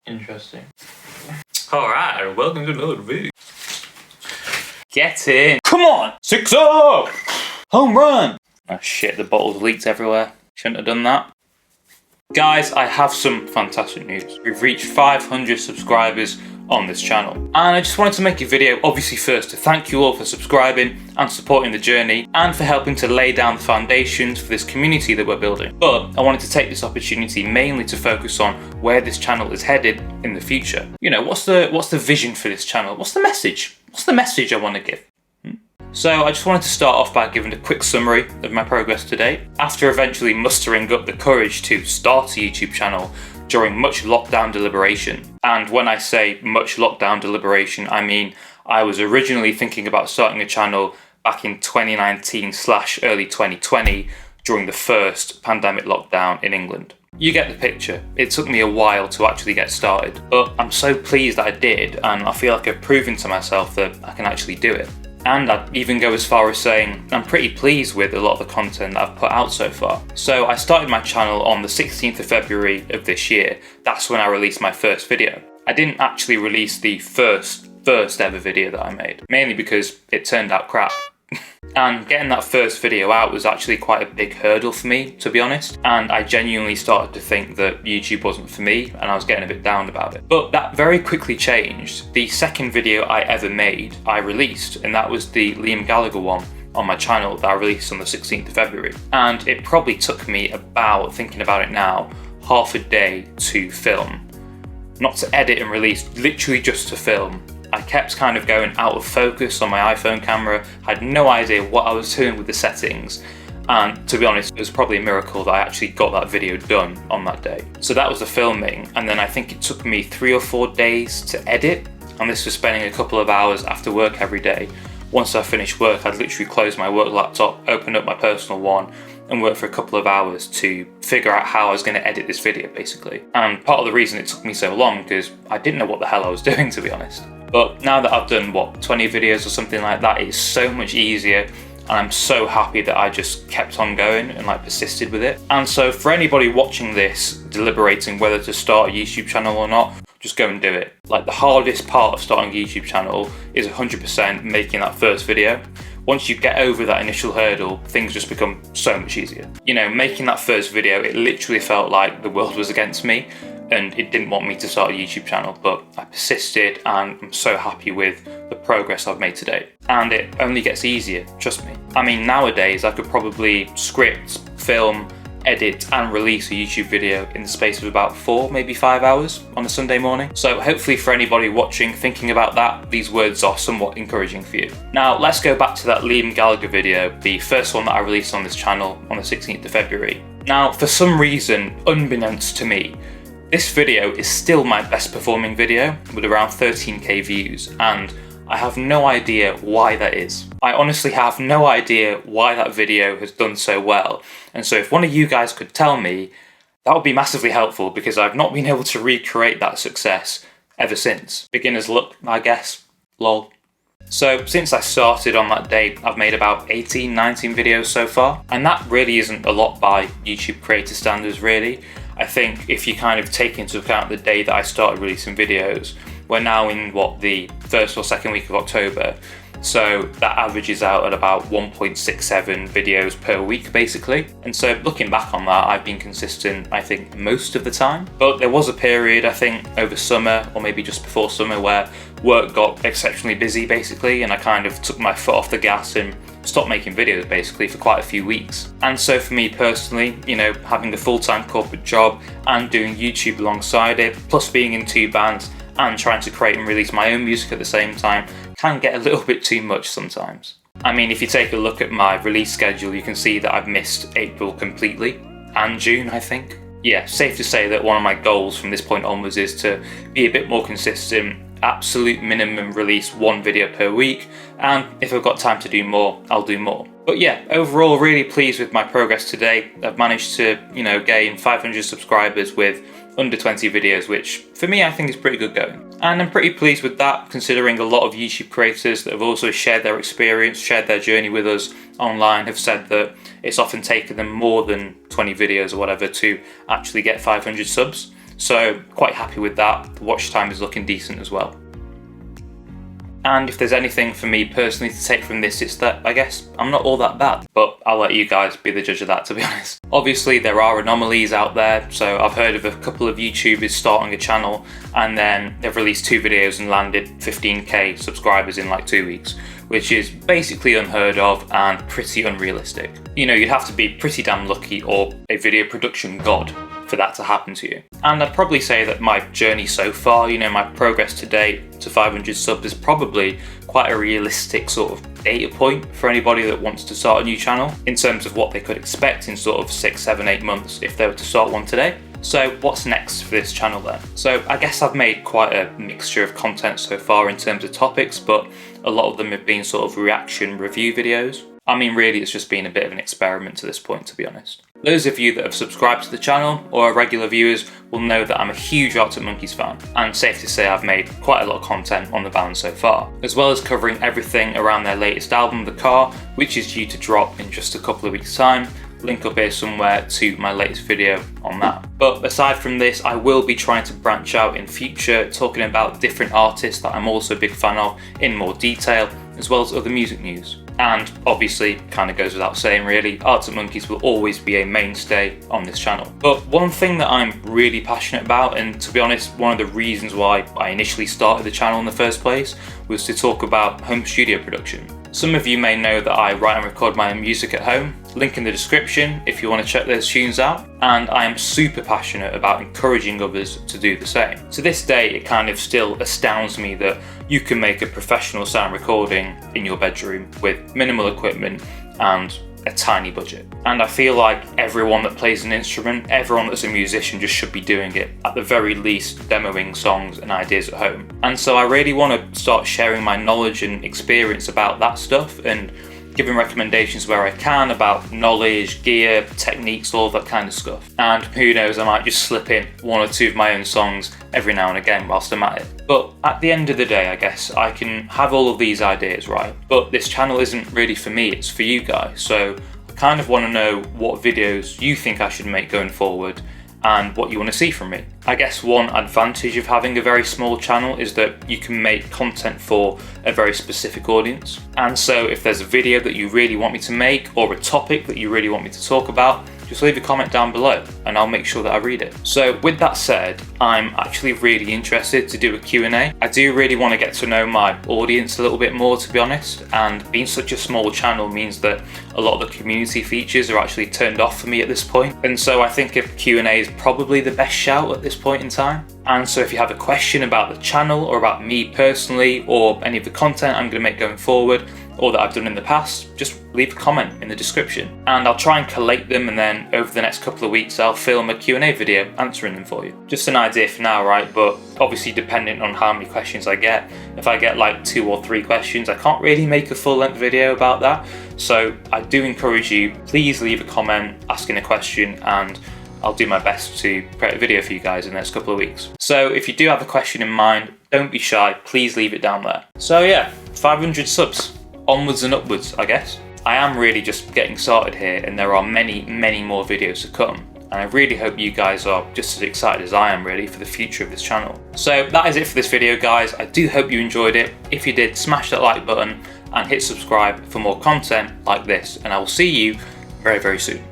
Interesting. Alright, welcome to another video. Get in. Come on! 6 up! Home run! Oh shit, the bottles leaked everywhere. Shouldn't have done that. Guys, I have some fantastic news. We've reached 500 subscribers on this channel. And I just wanted to make a video, obviously first, to thank you all for subscribing and supporting the journey and for helping to lay down the foundations for this community that we're building. But I wanted to take this opportunity mainly to focus on where this channel is headed in the future. You know, what's the vision for this channel? What's the message? What's the message I want to give? So I just wanted to start off by giving a quick summary of my progress to date. After eventually mustering up the courage to start a YouTube channel during much lockdown deliberation. And when I say much lockdown deliberation, I mean I was originally thinking about starting a channel back in 2019/early 2020 during the first pandemic lockdown in England. You get the picture. It took me a while to actually get started, but I'm so pleased that I did, and I feel like I've proven to myself that I can actually do it. And I'd even go as far as saying I'm pretty pleased with a lot of the content that I've put out so far. So I started my channel on the 16th of February of this year. That's when I released my first video. I didn't actually release the first ever video that I made, mainly because it turned out crap. And getting that first video out was actually quite a big hurdle for me, to be honest. And I genuinely started to think that YouTube wasn't for me, and I was getting a bit down about it. But that very quickly changed. The second video I ever made, I released, and that was the Liam Gallagher one on my channel that I released on the 16th of February. And it probably took me about, thinking about it now, half a day to film. Not to edit and release, literally just to film. I kept kind of going out of focus on my iPhone camera, had no idea what I was doing with the settings, and to be honest, it was probably a miracle that I actually got that video done on that day. So that was the filming, and then I think it took me 3 or 4 days to edit, and this was spending a couple of hours after work every day. Once I finished work, I'd literally close my work laptop, open up my personal one, and work for a couple of hours to figure out how I was going to edit this video, basically. And part of the reason it took me so long, because I didn't know what the hell I was doing, to be honest. But now that I've done, 20 videos or something like that, it's so much easier, and I'm so happy that I just kept on going and persisted with it. And so for anybody watching this, deliberating whether to start a YouTube channel or not, just go and do it. The hardest part of starting a YouTube channel is 100% making that first video. Once you get over that initial hurdle, things just become so much easier. You know, making that first video, it literally felt like the world was against me and it didn't want me to start a YouTube channel, but I persisted and I'm so happy with the progress I've made today. And it only gets easier, trust me. I mean, nowadays I could probably script, film, edit and release a YouTube video in the space of about 4, maybe 5 hours on a Sunday morning. So hopefully for anybody watching, thinking about that, these words are somewhat encouraging for you. Now let's go back to that Liam Gallagher video, the first one that I released on this channel on the 16th of February. Now for some reason, unbeknownst to me, this video is still my best performing video with around 13k views, and I have no idea why that is. I honestly have no idea why that video has done so well, and so if one of you guys could tell me, that would be massively helpful, because I've not been able to recreate that success ever since. Beginner's luck, I guess. Lol. So since I started on that day, I've made about 18, 19 videos so far, and that really isn't a lot by YouTube creator standards, really. I think if you kind of take into account the day that I started releasing videos, we're now in the first or second week of October, so that averages out at about 1.67 videos per week basically. And so looking back on that, I've been consistent, I think, most of the time. But there was a period, I think over summer or maybe just before summer, where work got exceptionally busy basically, and I kind of took my foot off the gas and stopped making videos basically for quite a few weeks. And so for me personally, you know, having a full-time corporate job and doing YouTube alongside it, plus being in 2 bands and trying to create and release my own music at the same time, can get a little bit too much sometimes. I mean, if you take a look at my release schedule, you can see that I've missed April completely, and June, I think. Yeah, safe to say that one of my goals from this point onwards is to be a bit more consistent, absolute minimum release 1 video per week, and if I've got time to do more, I'll do more. But yeah, overall really pleased with my progress today. I've managed to, you know, gain 500 subscribers with under 20 videos, which for me I think is pretty good going. And I'm pretty pleased with that, considering a lot of YouTube creators that have also shared their experience, shared their journey with us online, have said that it's often taken them more than 20 videos or whatever to actually get 500 subs. So quite happy with that. The watch time is looking decent as well. And if there's anything for me personally to take from this, it's that I guess I'm not all that bad. But I'll let you guys be the judge of that, to be honest. Obviously there are anomalies out there, so I've heard of a couple of YouTubers starting a channel and then they've released 2 videos and landed 15k subscribers in like 2 weeks, which is basically unheard of and pretty unrealistic. You know, you'd have to be pretty damn lucky or a video production god for that to happen to you. And I'd probably say that my journey so far, you know, my progress to date to 500 subs is probably quite a realistic sort of data point for anybody that wants to start a new channel in terms of what they could expect in sort of 6, 7, 8 months if they were to start one today. So what's next for this channel then? So I guess I've made quite a mixture of content so far in terms of topics, but a lot of them have been sort of reaction review videos. I mean, really, it's just been a bit of an experiment to this point, to be honest. Those of you that have subscribed to the channel or are regular viewers will know that I'm a huge Arctic Monkeys fan, and safe to say I've made quite a lot of content on the band so far, as well as covering everything around their latest album, The Car, which is due to drop in just a couple of weeks' time. Link up here somewhere to my latest video on that. But aside from this, I will be trying to branch out in future, talking about different artists that I'm also a big fan of in more detail, as well as other music news. And obviously, kind of goes without saying really, Arctic Monkeys will always be a mainstay on this channel. But one thing that I'm really passionate about, and to be honest, one of the reasons why I initially started the channel in the first place, was to talk about home studio production. Some of you may know that I write and record my own music at home. Link in the description if you want to check those tunes out. And I am super passionate about encouraging others to do the same. To this day, it kind of still astounds me that you can make a professional sound recording in your bedroom with minimal equipment and a tiny budget. And I feel like everyone that plays an instrument, everyone that's a musician just should be doing it, at the very least demoing songs and ideas at home. And so I really want to start sharing my knowledge and experience about that stuff and giving recommendations where I can about knowledge, gear, techniques, all that kind of stuff. And who knows, I might just slip in 1 or 2 of my own songs every now and again whilst I'm at it. But at the end of the day, I guess I can have all of these ideas, right? But this channel isn't really for me, it's for you guys. So I kind of want to know what videos you think I should make going forward and what you want to see from me. I guess one advantage of having a very small channel is that you can make content for a very specific audience. And so if there's a video that you really want me to make or a topic that you really want me to talk about, just leave a comment down below and I'll make sure that I read it. So with that said, I'm actually really interested to do a Q&A. I do really want to get to know my audience a little bit more, to be honest, and being such a small channel means that a lot of the community features are actually turned off for me at this point. And so I think a Q&A is probably the best shout at this point in time. And so if you have a question about the channel or about me personally or any of the content I'm going to make going forward or that I've done in the past, just leave a comment in the description and I'll try and collate them, and then over the next couple of weeks I'll film a Q&A video answering them for you. Just an idea for now, right? But obviously depending on how many questions I get, if I get like 2 or 3 questions, I can't really make a full-length video about that. So I do encourage you, please leave a comment asking a question and I'll do my best to create a video for you guys in the next couple of weeks. So if you do have a question in mind, don't be shy, please leave it down there. So yeah, 500 subs, onwards and upwards, I guess. I am really just getting started here and there are many, many more videos to come. And I really hope you guys are just as excited as I am really for the future of this channel. So that is it for this video, guys. I do hope you enjoyed it. If you did, smash that like button and hit subscribe for more content like this. And I will see you very, very soon.